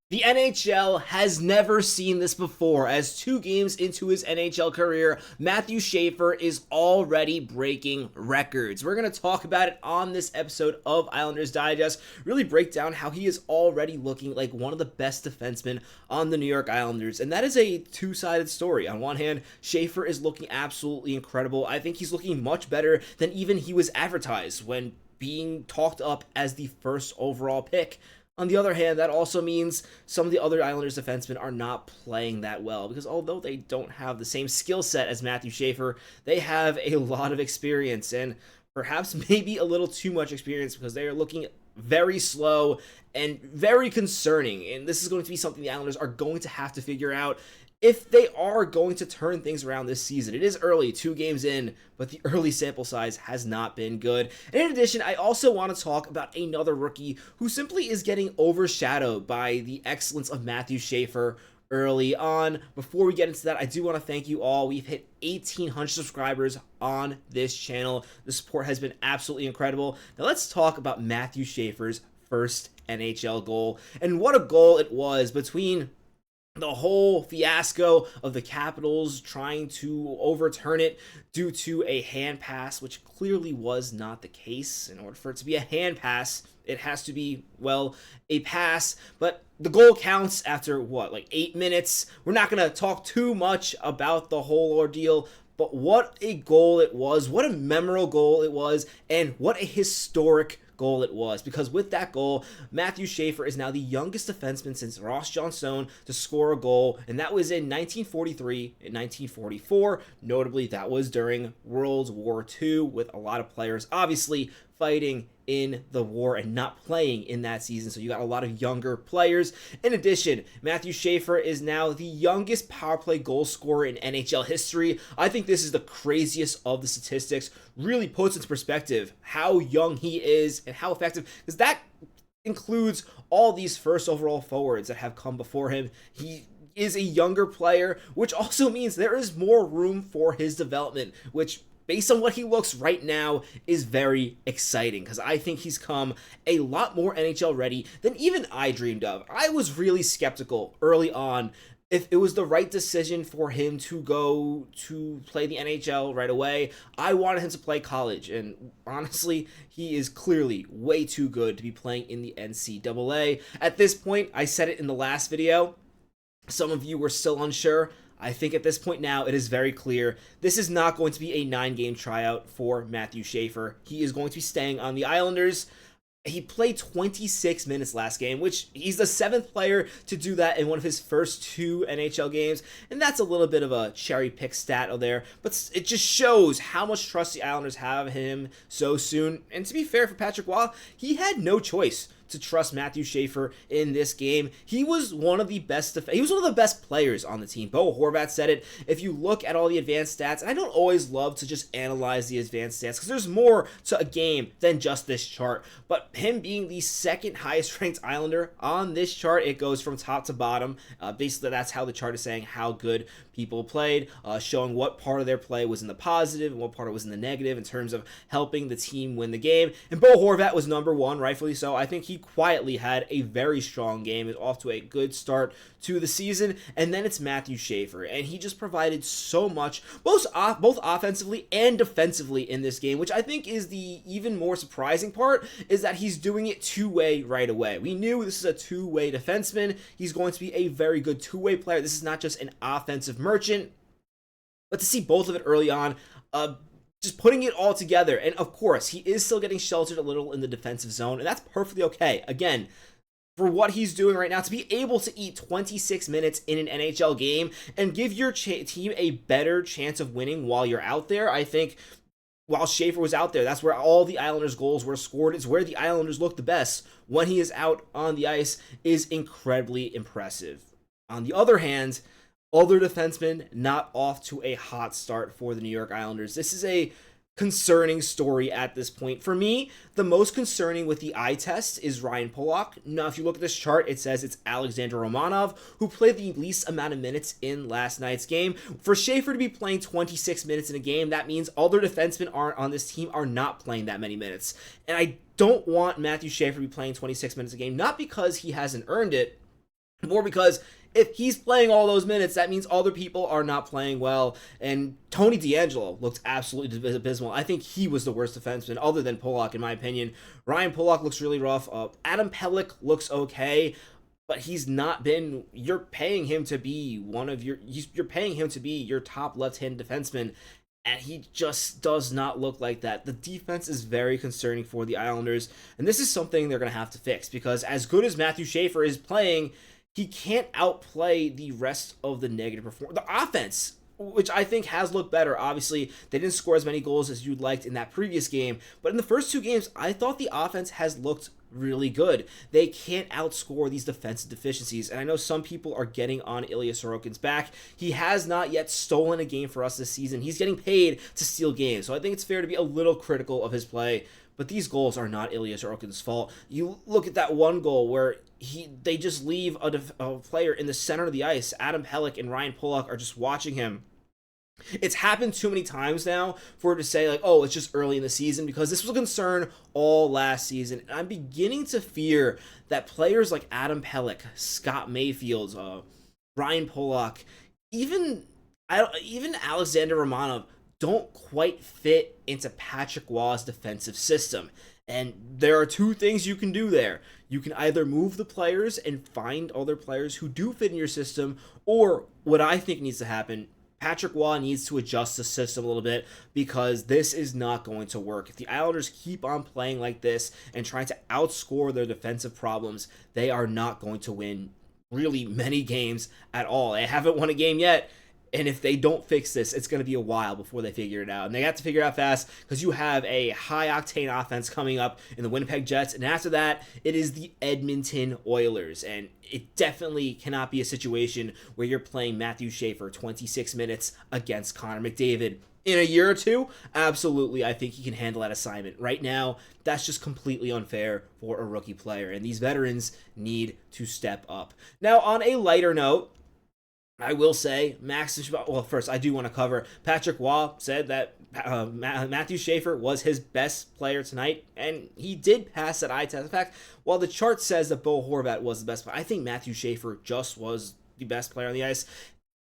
The NHL has never seen this before, as 2 games into his NHL career, Mathew Schaefer is already breaking records. We're going to talk about it on this episode of Islanders Digest, really break down how he is already looking like one of the best defensemen on the New York Islanders, and that is a two-sided story. On one hand, Schaefer is looking absolutely incredible. I think he's looking much better than even he was advertised when being talked up as the first overall pick. On the other hand, that also means some of the other Islanders defensemen are not playing that well, because although they don't have the same skill set as Mathew Schaefer, they have a lot of experience, and perhaps maybe a little too much experience, because they are looking very slow and very concerning. And this is going to be something the Islanders are going to have to figure out if they are going to turn things around this season. It is early, 2 games in, but the early sample size has not been good. And in addition, I also want to talk about another rookie who simply is getting overshadowed by the excellence of Mathew Schaefer early on. Before we get into that, I do want to thank you all. We've hit 1,800 subscribers on this channel. The support has been absolutely incredible. Now let's talk about Mathew Schaefer's first NHL goal, and what a goal it was. Between the whole fiasco of the Capitals trying to overturn it due to a hand pass, which clearly was not the case. In order for it to be a hand pass, it has to be, well, a pass. But the goal counts after, like 8 minutes? We're not going to talk too much about the whole ordeal, but what a goal it was. What a memorable goal it was. And what a historic goal it was, because with that goal, Mathew Schaefer is now the youngest defenseman since Ross Johnstone to score a goal, and that was in 1943 and 1944. Notably, that was during World War II, with a lot of players obviously fighting in the war and not playing in that season, so you got a lot of younger players. In addition, Mathew Schaefer is now the youngest power play goal scorer in NHL history. I think this is the craziest of the statistics. Really puts into perspective how young he is and how effective, because that includes all these first overall forwards that have come before him. He is a younger player, which also means there is more room for his development, which, based on what he looks right now, is very exciting, because I think he's come a lot more NHL ready than even I dreamed of. I was really skeptical early on if it was the right decision for him to go to play the NHL right away. I wanted him to play college, and honestly, he is clearly way too good to be playing in the NCAA. At this point, I said it in the last video, some of you were still unsure. I think at this point now, it is very clear this is not going to be a 9-game tryout for Mathew Schaefer. He is going to be staying on the Islanders. He played 26 minutes last game, which he's the 7th player to do that in one of his first 2 NHL games, and that's a little bit of a cherry pick stat there, but it just shows how much trust the Islanders have him so soon. And to be fair for Patrick Waugh, he had no choice to trust Mathew Schaefer in this game. He was one of the best players on the team. Bo Horvat said it. If you look at all the advanced stats, and I don't always love to just analyze the advanced stats, because there's more to a game than just this chart, but him being the 2nd highest ranked Islander on this chart, it goes from top to bottom. Basically, that's how the chart is saying how good people played, showing what part of their play was in the positive and what part was in the negative in terms of helping the team win the game. And Bo Horvat was number 1, rightfully so. I think he quietly had a very strong game, is off to a good start to the season. And then it's Mathew Schaefer, and he just provided so much, both offensively and defensively in this game, which I think is the even more surprising part, is that he's doing it two-way right away. We knew this is a two-way defenseman. He's going to be a very good two-way player. This is not just an offensive merchant, but to see both of it early on, just putting it all together. And of course, he is still getting sheltered a little in the defensive zone, and that's perfectly okay. Again, for what he's doing right now, to be able to eat 26 minutes in an NHL game and give your team a better chance of winning while you're out there, I think while Schaefer was out there, that's where all the Islanders' goals were scored. It's where the Islanders look the best when he is out on the ice, is incredibly impressive. On the other hand, other defensemen not off to a hot start for the New York Islanders. This is a concerning story at this point. For me, the most concerning with the eye test is Ryan Pulock. Now, if you look at this chart, it says it's Alexander Romanov, who played the least amount of minutes in last night's game. For Schaefer to be playing 26 minutes in a game, that means other defensemen on this team are not playing that many minutes. And I don't want Mathew Schaefer to be playing 26 minutes a game, not because he hasn't earned it, More because if he's playing all those minutes, that means other people are not playing well. And Tony DeAngelo looked absolutely abysmal. I think he was the worst defenseman, other than Polak, in my opinion. Ryan Polak looks really rough. Adam Pelech looks okay, but he's not been. You're paying him to be You're paying him to be your top left-hand defenseman, and he just does not look like that. The defense is very concerning for the Islanders, and this is something they're going to have to fix, because as good as Mathew Schaefer is playing, he can't outplay the rest of the negative performance. The offense, which I think has looked better. Obviously, they didn't score as many goals as you'd liked in that previous game, but in the first two games, I thought the offense has looked really good. They can't outscore these defensive deficiencies, and I know some people are getting on Ilya Sorokin's back. He has not yet stolen a game for us this season. He's getting paid to steal games, so I think it's fair to be a little critical of his play. But these goals are not Ilya Sorokin's fault. You look at that one goal where they just leave a player in the center of the ice. Adam Pelech and Ryan Polak are just watching him. It's happened too many times now for it to say, like, oh, it's just early in the season, because this was a concern all last season. And I'm beginning to fear that players like Adam Pelech, Scott Mayfield, Ryan Polak, even Alexander Romanov don't quite fit into Patrick Waugh's defensive system. And there are two things you can do there. You can either move the players and find other players who do fit in your system, or what I think needs to happen, Patrick Waugh needs to adjust the system a little bit, because this is not going to work. If the Islanders keep on playing like this and trying to outscore their defensive problems, they are not going to win really many games at all. They haven't won a game yet. And if they don't fix this, it's going to be a while before they figure it out. And they have to figure it out fast, because you have a high-octane offense coming up in the Winnipeg Jets. And after that, it is the Edmonton Oilers. And it definitely cannot be a situation where you're playing Mathew Schaefer 26 minutes against Connor McDavid. In a year or two, absolutely, I think he can handle that assignment. Right now, that's just completely unfair for a rookie player. And these veterans need to step up. Now, on a lighter note, I will say, Maxim Shabanov, well, first, I do want to cover, Patrick Waugh said that Mathew Schaefer was his best player tonight, and he did pass that eye test. In fact, while the chart says that Bo Horvat was the best player, I think Mathew Schaefer just was the best player on the ice.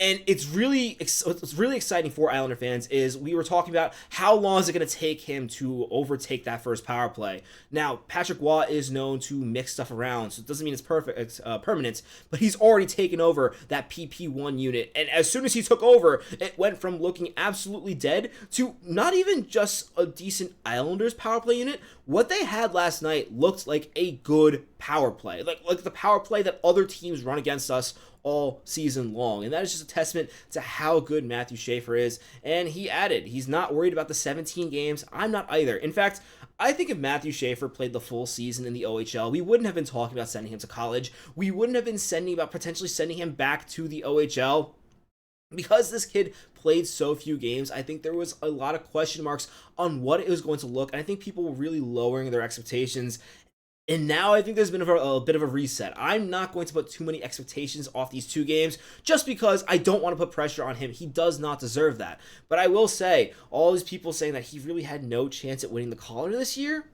And what's really exciting for Islander fans is we were talking about how long is it going to take him to overtake that first power play. Now, Patrick Waugh is known to mix stuff around, so it doesn't mean it's permanent, but he's already taken over that PP1 unit. And as soon as he took over, it went from looking absolutely dead to not even just a decent Islanders power play unit. What they had last night looked like a good power play, like the power play that other teams run against us all season long. And that is just a testament to how good Mathew Schaefer is. And he added, he's not worried about the 17 games. I'm not either. In fact, I think if Mathew Schaefer played the full season in the OHL, we wouldn't have been talking about sending him to college. We wouldn't have been potentially sending him back to the OHL. Because this kid played so few games, I think there was a lot of question marks on what it was going to look. And I think people were really lowering their expectations. And now I think there's been a bit of a reset. I'm not going to put too many expectations off these two games, just because I don't want to put pressure on him. He does not deserve that. But I will say, all these people saying that he really had no chance at winning the Calder this year,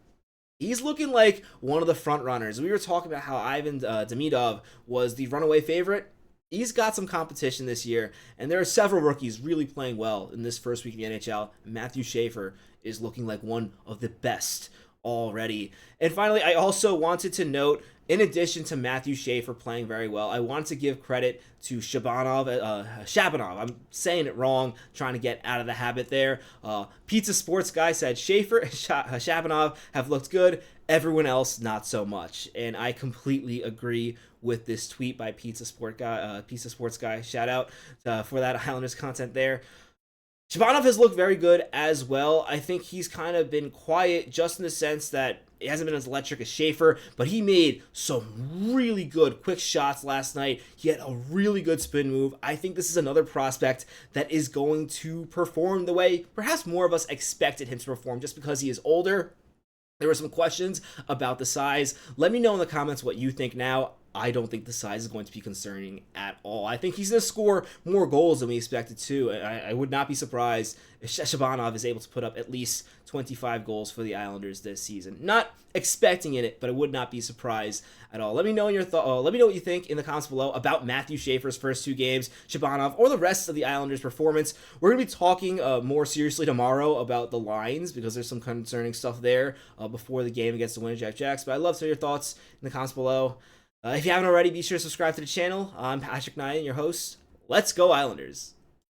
he's looking like one of the front runners. We were talking about how Ivan Demidov was the runaway favorite. He's got some competition this year, and there are several rookies really playing well in this first week of the NHL. Mathew Schaefer is looking like one of the best already. And finally, I also wanted to note, in addition to Mathew Schaefer playing very well, I wanted to give credit to Shabanov. I'm saying it wrong, trying to get out of the habit there. Pizza Sports Guy said Schaefer and Shabanov have looked good, everyone else not so much. And I completely agree with this tweet by Pizza Sports Guy. Shout out for that Islanders content there. Shabanov has looked very good as well. I think he's kind of been quiet, just in the sense that he hasn't been as electric as Schaefer, but he made some really good quick shots last night. He had a really good spin move. I think this is another prospect that is going to perform the way perhaps more of us expected him to perform, just because he is older. There were some questions about the size. Let me know in the comments what you think now. I don't think the size is going to be concerning at all. I think he's going to score more goals than we expected to. I would not be surprised if Shabanov is able to put up at least 25 goals for the Islanders this season. Not expecting it, but I would not be surprised at all. Let me know let me know what you think in the comments below about Mathew Schaefer's first 2 games, Shabanov, or the rest of the Islanders' performance. We're going to be talking more seriously tomorrow about the lines because there's some concerning stuff there before the game against the Winnipeg Jacks. But I'd love to hear your thoughts in the comments below. If you haven't already, be sure to subscribe to the channel. I'm Patrick Nilan, your host. Let's go Islanders!